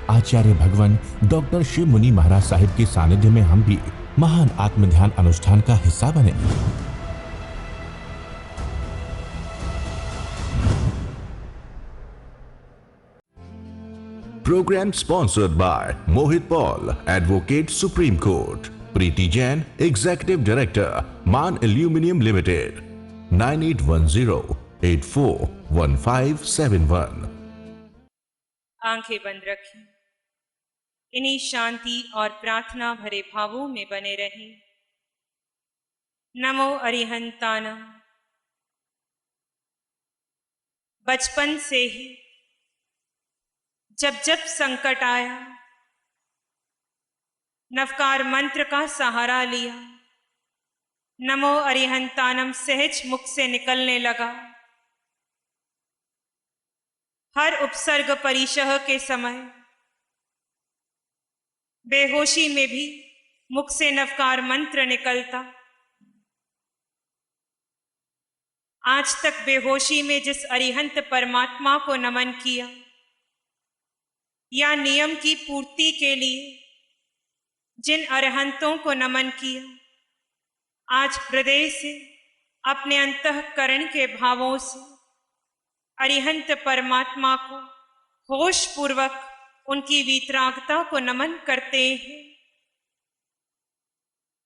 आचार्य भगवान डॉक्टर शिव मुनि महाराज साहिब के सानिध्य में हम भी महान आत्म ध्यान अनुष्ठान का हिस्सा बने। Program sponsored by Mohit Paul, Advocate, Supreme Court. Preeti Jain, Executive Director, Man Aluminium Limited. 9810841571। आंखें बंद रखें, इन्हीं शांति और प्रार्थना भरे भावों में बने रहें। नमो अरिहंतानम। बचपन से ही जब जब संकट आया, नवकार मंत्र का सहारा लिया, नमो अरिहंतानम सहज मुख से निकलने लगा। हर उपसर्ग परिशह के समय बेहोशी में भी मुख से नवकार मंत्र निकलता। आज तक बेहोशी में जिस अरिहंत परमात्मा को नमन किया या नियम की पूर्ति के लिए जिन अरिहंतों को नमन किया, आज हृदय से अपने अंतःकरण के भावों से अरिहंत परमात्मा को होश पूर्वक उनकी वीतरागता को नमन करते हैं।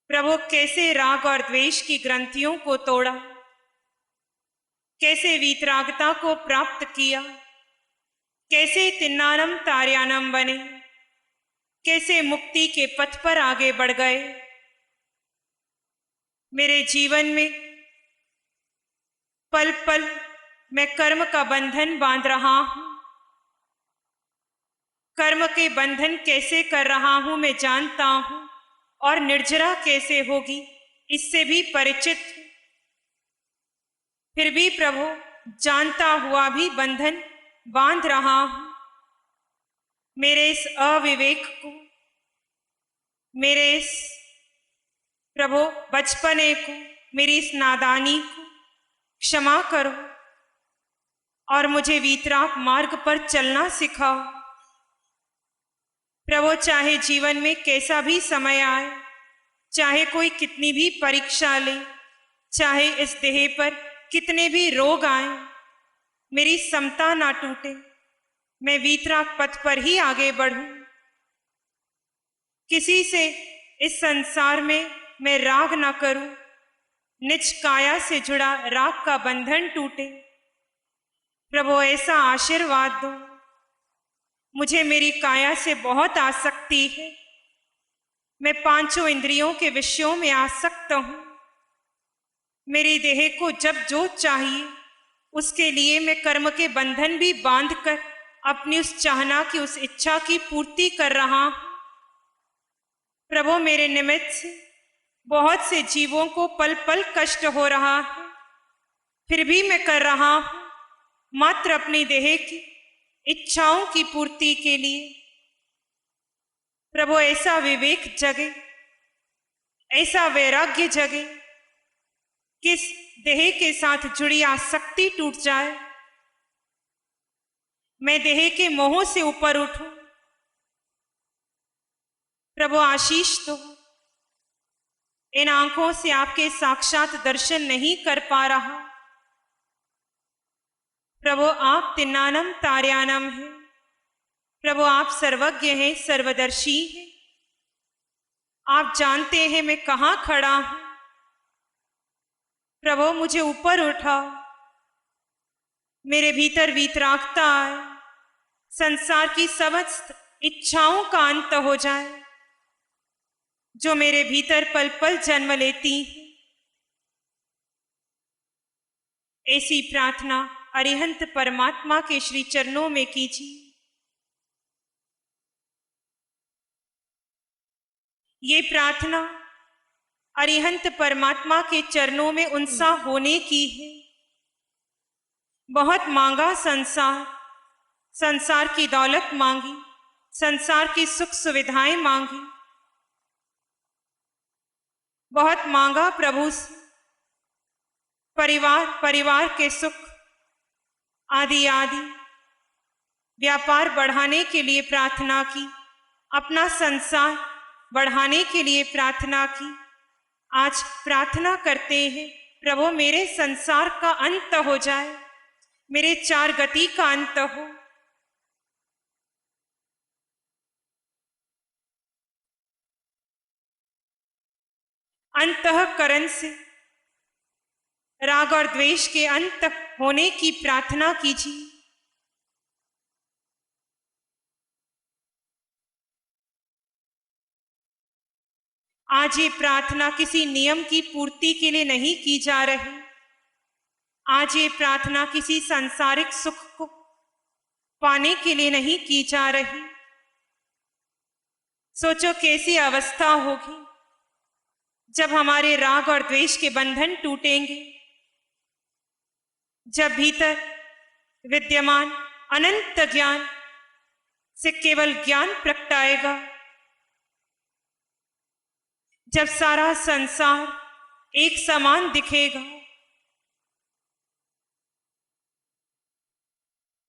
प्रभु कैसे राग और द्वेष की ग्रंथियों को तोड़ा, कैसे वीतरागता को प्राप्त किया, कैसे तिन्नानम तार्यानम बने, कैसे मुक्ति के पथ पर आगे बढ़ गए। मेरे जीवन में पल पल मैं कर्म का बंधन बांध रहा हूं। कर्म के बंधन कैसे कर रहा हूं मैं जानता हूं, और निर्जरा कैसे होगी इससे भी परिचित हूं। फिर भी प्रभु जानता हुआ भी बंधन बांध रहा हूं। मेरे इस अविवेक को, मेरे इस प्रभु बचपने को, मेरी इस नादानी को क्षमा करो और मुझे वीतराग मार्ग पर चलना सिखाओ। प्रभु चाहे जीवन में कैसा भी समय आए, चाहे कोई कितनी भी परीक्षा ले, चाहे इस देह पर कितने भी रोग आए, मेरी समता ना टूटे, मैं वीतराग पथ पर ही आगे बढ़ूं। किसी से इस संसार में मैं राग ना करूं, निज काया से जुड़ा राग का बंधन टूटे। प्रभु ऐसा आशीर्वाद दो। मुझे मेरी काया से बहुत आसक्ति है, मैं पांचों इंद्रियों के विषयों में आसक्त हूं। मेरी देह को जब जो चाहिए उसके लिए मैं कर्म के बंधन भी बांधकर अपनी उस चाहना की, उस इच्छा की पूर्ति कर रहा हूं। प्रभु मेरे निमित्त से बहुत से जीवों को पल पल कष्ट हो रहा है, फिर भी मैं कर रहा हूं मात्र अपनी देह की इच्छाओं की पूर्ति के लिए। प्रभु ऐसा विवेक जगे, ऐसा वैराग्य जगे, किस देह के साथ जुड़ी आसक्ति टूट जाए, मैं देह के मोह से ऊपर उठूं। प्रभु आशीष दो। इन आंखों से आपके साक्षात दर्शन नहीं कर पा रहा। प्रभु आप तिन्नानम तार्यानम हैं। प्रभु आप सर्वज्ञ हैं, सर्वदर्शी हैं। आप जानते हैं मैं कहां खड़ा हूं। प्रभु मुझे ऊपर उठाओ, मेरे भीतर वीतरागता आए, संसार की समस्त इच्छाओं का अंत हो जाए जो मेरे भीतर पल पल जन्म लेती हैं। ऐसी प्रार्थना अरिहंत परमात्मा के श्री चरणों में कीजिए। ये प्रार्थना अरिहंत परमात्मा के चरणों में उनसा होने की है। बहुत मांगा संसार, संसार की दौलत मांगी, संसार की सुख सुविधाएं मांगी, बहुत मांगा प्रभु से परिवार, परिवार के सुख आदि आदि, व्यापार बढ़ाने के लिए प्रार्थना की, अपना संसार बढ़ाने के लिए प्रार्थना की। आज प्रार्थना करते हैं, प्रभु मेरे संसार का अंत हो जाए, मेरे चार गति का अंत हो। अंतःकरण से राग और द्वेष के अंत होने की प्रार्थना कीजिए। आज ये प्रार्थना किसी नियम की पूर्ति के लिए नहीं की जा रही। आज ये प्रार्थना किसी सांसारिक सुख को पाने के लिए नहीं की जा रही। सोचो कैसी अवस्था होगी जब हमारे राग और द्वेष के बंधन टूटेंगे, जब भीतर विद्यमान अनंत ज्ञान से केवल ज्ञान प्रगटाएगा, जब सारा संसार एक समान दिखेगा,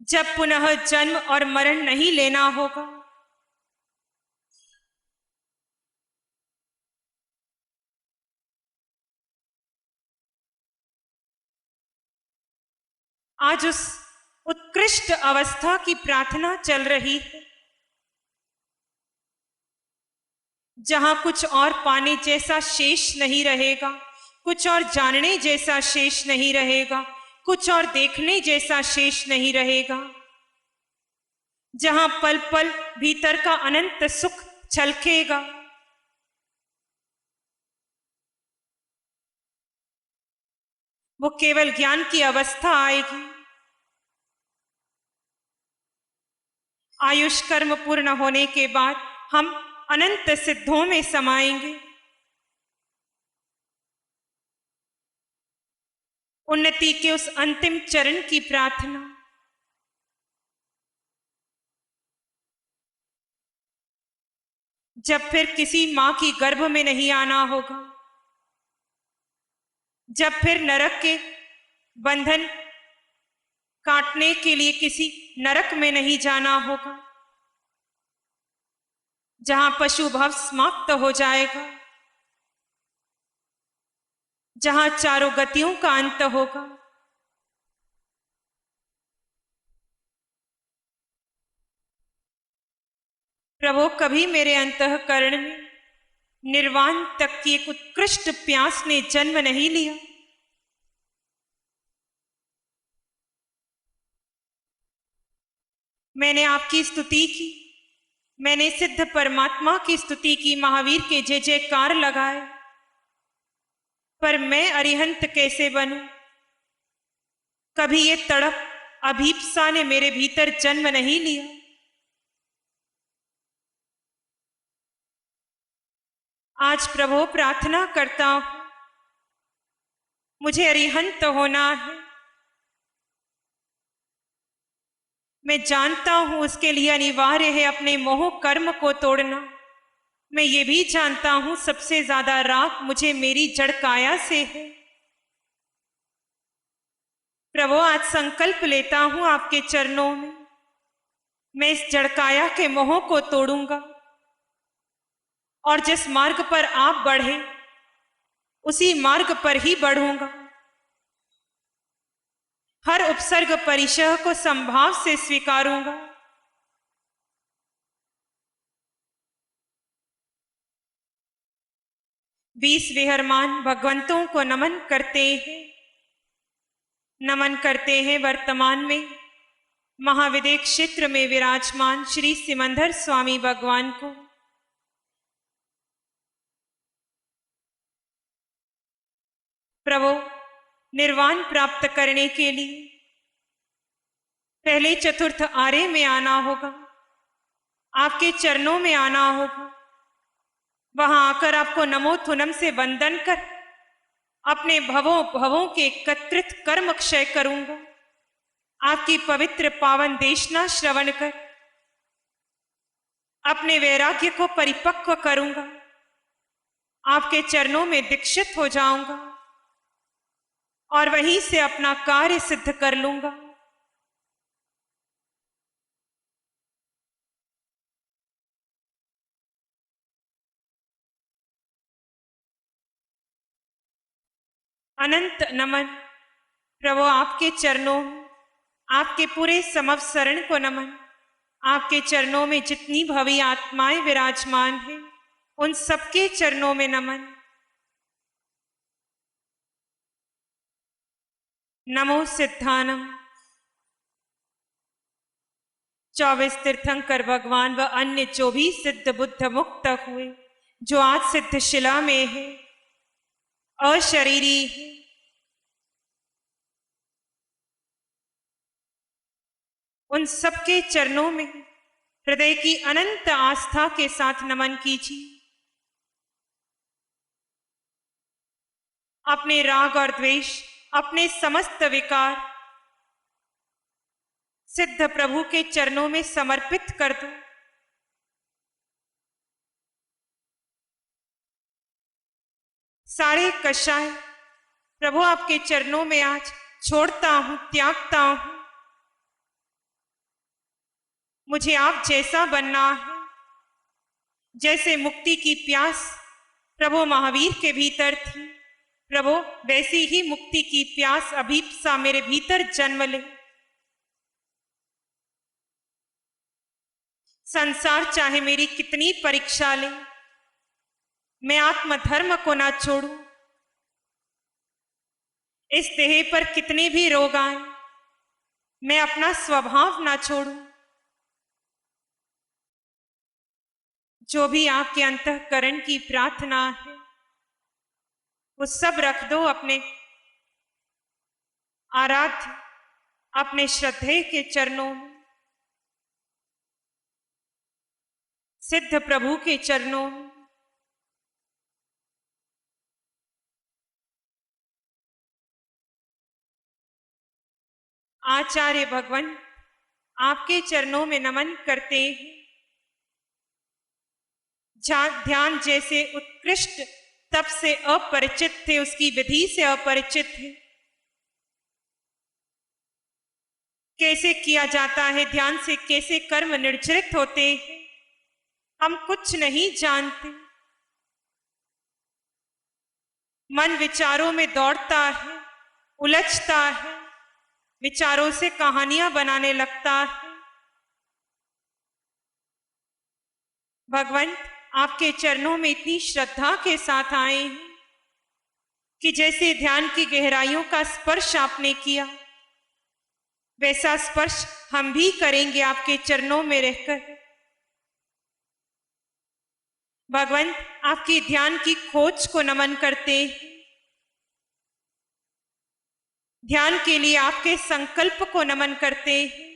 जब पुनः जन्म और मरण नहीं लेना होगा। आज उस उत्कृष्ट अवस्था की प्रार्थना चल रही है जहां कुछ और पाने जैसा शेष नहीं रहेगा, कुछ और जानने जैसा शेष नहीं रहेगा, कुछ और देखने जैसा शेष नहीं रहेगा, जहां पल पल भीतर का अनंत सुख छलकेगा। वो केवल ज्ञान की अवस्था आएगी। आयुष कर्म पूर्ण होने के बाद हम अनंत सिद्धों में समाएंगे। उन्नति के उस अंतिम चरण की प्रार्थना। जब फिर किसी मां की गर्भ में नहीं आना होगा, जब फिर नरक के बंधन काटने के लिए किसी नरक में नहीं जाना होगा, जहां पशु भव समाप्त हो जाएगा, जहां चारों गतियों का अंत होगा। प्रभु कभी मेरे अंतःकरण में निर्वाण तक की एक उत्कृष्ट प्यास ने जन्म नहीं लिया। मैंने आपकी स्तुति की, मैंने सिद्ध परमात्मा की स्तुति की, महावीर के जय जयकार लगाए, पर मैं अरिहंत कैसे बनूं? कभी ये तड़प अभीप्सा ने मेरे भीतर जन्म नहीं लिया। आज प्रभु प्रार्थना करता हूं, मुझे अरिहंत होना है। मैं जानता हूं उसके लिए अनिवार्य है अपने मोह कर्म को तोड़ना। मैं ये भी जानता हूं सबसे ज्यादा राग मुझे मेरी जड़ काया से है। प्रभु आज संकल्प लेता हूं आपके चरणों में, मैं इस जड़ काया के मोह को तोड़ूंगा और जिस मार्ग पर आप बढ़े उसी मार्ग पर ही बढ़ूंगा। हर उपसर्ग परिचय को संभाव से स्वीकारूंगा। बीस विहरमान भगवंतों को नमन करते हैं। नमन करते हैं वर्तमान में महाविदेह क्षेत्र में विराजमान श्री सिमंदर स्वामी भगवान को। प्रभु निर्वाण प्राप्त करने के लिए पहले चतुर्थ आर्य में आना होगा, आपके चरणों में आना होगा। वहां आकर आपको नमो थुनम से वंदन कर अपने भवों के एकत्रित कर्म क्षय करूंगा। आपकी पवित्र पावन देशना श्रवण कर अपने वैराग्य को परिपक्व करूंगा। आपके चरणों में दीक्षित हो जाऊंगा और वहीं से अपना कार्य सिद्ध कर लूंगा। अनंत नमन। प्रभु आपके चरणों, आपके पूरे समवसरण को नमन। आपके चरणों में जितनी भवी आत्माएं विराजमान हैं, उन सबके चरणों में नमन। नमो सिद्धानम। 24 तीर्थंकर भगवान व अन्य जो भी सिद्ध बुद्ध मुक्त हुए, जो आज सिद्ध शिला में है, अशरीरी है, उन सबके चरणों में हृदय की अनंत आस्था के साथ नमन कीजिए। अपने राग और द्वेष, अपने समस्त विकार सिद्ध प्रभु के चरणों में समर्पित कर दो। सारे कषाय प्रभु आपके चरणों में आज छोड़ता हूं, त्यागता हूं। मुझे आप जैसा बनना है। जैसे मुक्ति की प्यास प्रभु महावीर के भीतर थी, प्रभु वैसी ही मुक्ति की प्यास, अभीप्सा मेरे भीतर जन्म ले। संसार चाहे मेरी कितनी परीक्षा ले, मैं आत्मधर्म को ना छोड़ूं। इस देह पर कितने भी रोग आए, मैं अपना स्वभाव ना छोड़ूं। जो भी आपके अंतःकरण की प्रार्थना है, वो सब रख दो अपने आराध्य, अपने श्रद्धेय के चरणों में, सिद्ध प्रभु के चरणों में। आचार्य भगवान आपके चरणों में नमन करते हैं। ध्यान जैसे उत्कृष्ट तप से अपरिचित थे, उसकी विधि से अपरिचित थे। कैसे किया जाता है ध्यान से, कैसे कर्म निर्जरित होते हैं, हम कुछ नहीं जानते। मन विचारों में दौड़ता है, उलझता है, विचारों से कहानियां बनाने लगता है। भगवान आपके चरणों में इतनी श्रद्धा के साथ आए हैं कि जैसे ध्यान की गहराइयों का स्पर्श आपने किया, वैसा स्पर्श हम भी करेंगे आपके चरणों में रहकर। भगवान आपकी ध्यान की खोज को नमन करते हैं। ध्यान के लिए आपके संकल्प को नमन करते हैं।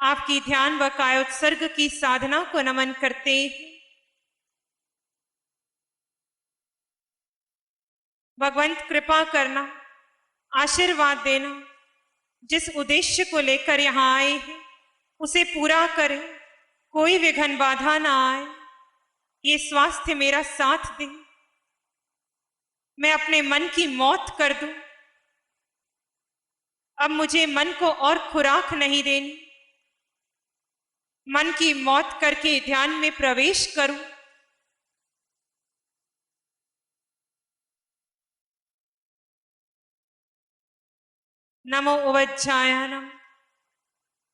आपकी ध्यान व कायोत्सर्ग की साधना को नमन करते हैं। भगवंत कृपा करना, आशीर्वाद देना। जिस उद्देश्य को लेकर यहां आए हैं उसे पूरा करें, कोई विघ्न बाधा ना आए। ये स्वास्थ्य मेरा साथ दे, मैं अपने मन की मौत कर दूं। अब मुझे मन को और खुराक नहीं देनी, मन की मौत करके ध्यान में प्रवेश करूं। नमो उवज्जायानम।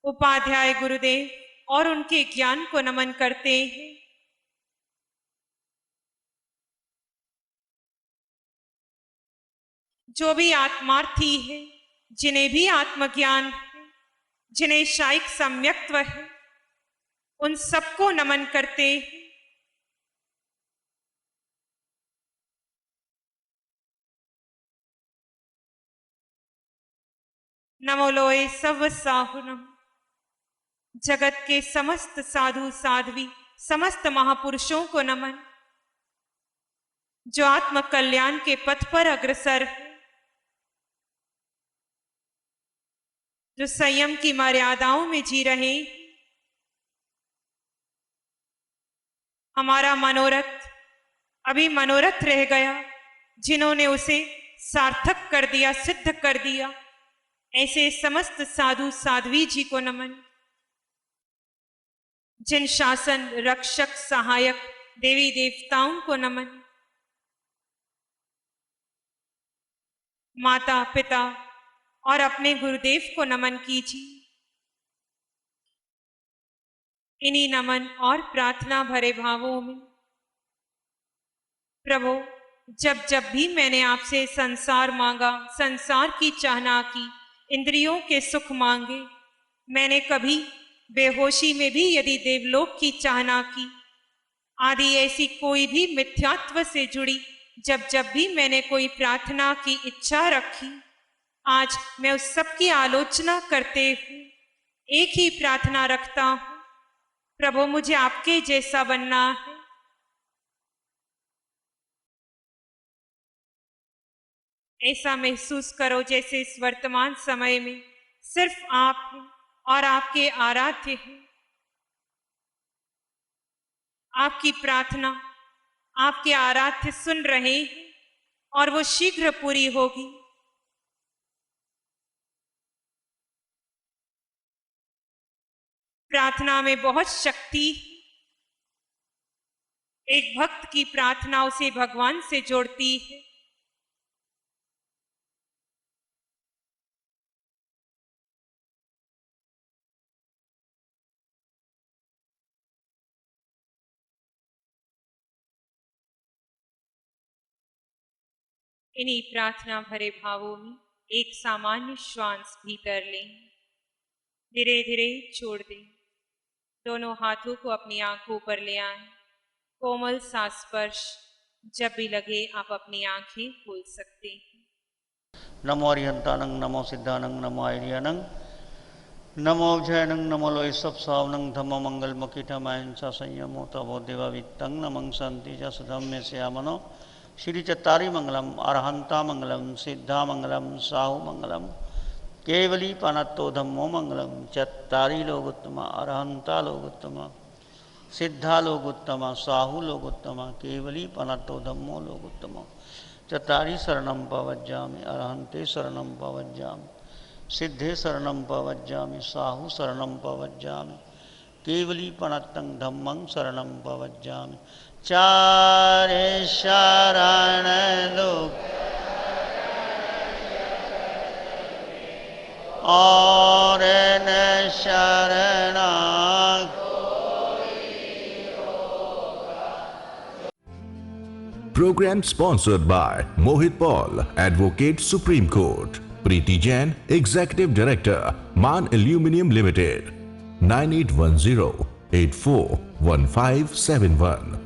उपाध्याय गुरुदेव और उनके ज्ञान को नमन करते हैं। जो भी आत्मार्थी है, जिन्हें भी आत्मज्ञान है, जिन्हें शायिक सम्यक्त्व है, उन सबको नमन करते हैं। नमो लोए सब साहुनम। जगत के समस्त साधु साध्वी, समस्त महापुरुषों को नमन, जो आत्म कल्याण के पथ पर अग्रसर है, जो संयम की मर्यादाओं में जी रहे। हमारा मनोरथ अभी मनोरथ रह गया, जिन्होंने उसे सार्थक कर दिया, सिद्ध कर दिया, ऐसे समस्त साधु साध्वी जी को नमन। जिन शासन, रक्षक, सहायक देवी देवताओं को नमन। माता पिता और अपने गुरुदेव को नमन कीजिए। इन्हीं नमन और प्रार्थना भरे भावों में प्रभु, जब जब भी मैंने आपसे संसार मांगा, संसार की चाहना की, इंद्रियों के सुख मांगे, मैंने कभी बेहोशी में भी यदि देवलोक की चाहना की आदि ऐसी कोई भी मिथ्यात्व से जुड़ी जब जब भी मैंने कोई प्रार्थना की इच्छा रखी, आज मैं उस सब की आलोचना करते हुए एक ही प्रार्थना रखता हूं, प्रभु मुझे आपके जैसा बनना है। ऐसा महसूस करो जैसे इस वर्तमान समय में सिर्फ आप हैं और आपके आराध्य हैं। आपकी प्रार्थना आपके आराध्य सुन रहे हैं और वो शीघ्र पूरी होगी। प्रार्थना में बहुत शक्ति है। एक भक्त की प्रार्थना उसे भगवान से जोड़ती है। इन्हीं प्रार्थना भरे भावों में एक सामान्य श्वास भीतर लें, धीरे धीरे छोड़ दें। दोनों हाथों को अपनी आंखों पर ले आएं। कोमल सा स्पर्श जब भी लगे आप अपनी आंखें खोल सकते हैं। नमो अरिहंतानंग, नमो सिद्धानंग, नमो आर्यानंग, नमो अभ्ययनंग, नमो लोय सब सावनंग, धम्म मंगल मकीठमायन सा संयमो तवो देवा वित्तंग, नमं शांति च सुधम्य श्यामनो, श्री चत्तारी मंगलम, अरहंता मंगलम, सिद्धा मंगलम, साहु मंगलम, केवली पनत्तो धम्मो मंगलम। चत्तारी लोग उत्तम, अरहंता लोग उत्तम, सिद्धा लोग उत्तम, साहु लोग उत्तम, केवली पनत्तो धम्मो लोग उत्तम। चत्तारी शरणं पवज्जामि, अरहंते शरणं पवज्जामि, सिद्धे शरणं पवज्जामि, साहु शरणं पवज्जामि, केवली पनत्तं धम्मं शरणं पवज्जामि। चारे शरण लोग और न शरणा। Program sponsored by Mohit Paul, Advocate Supreme Court. Preeti Jain, Executive Director, Man Aluminium Limited. 9810 841571.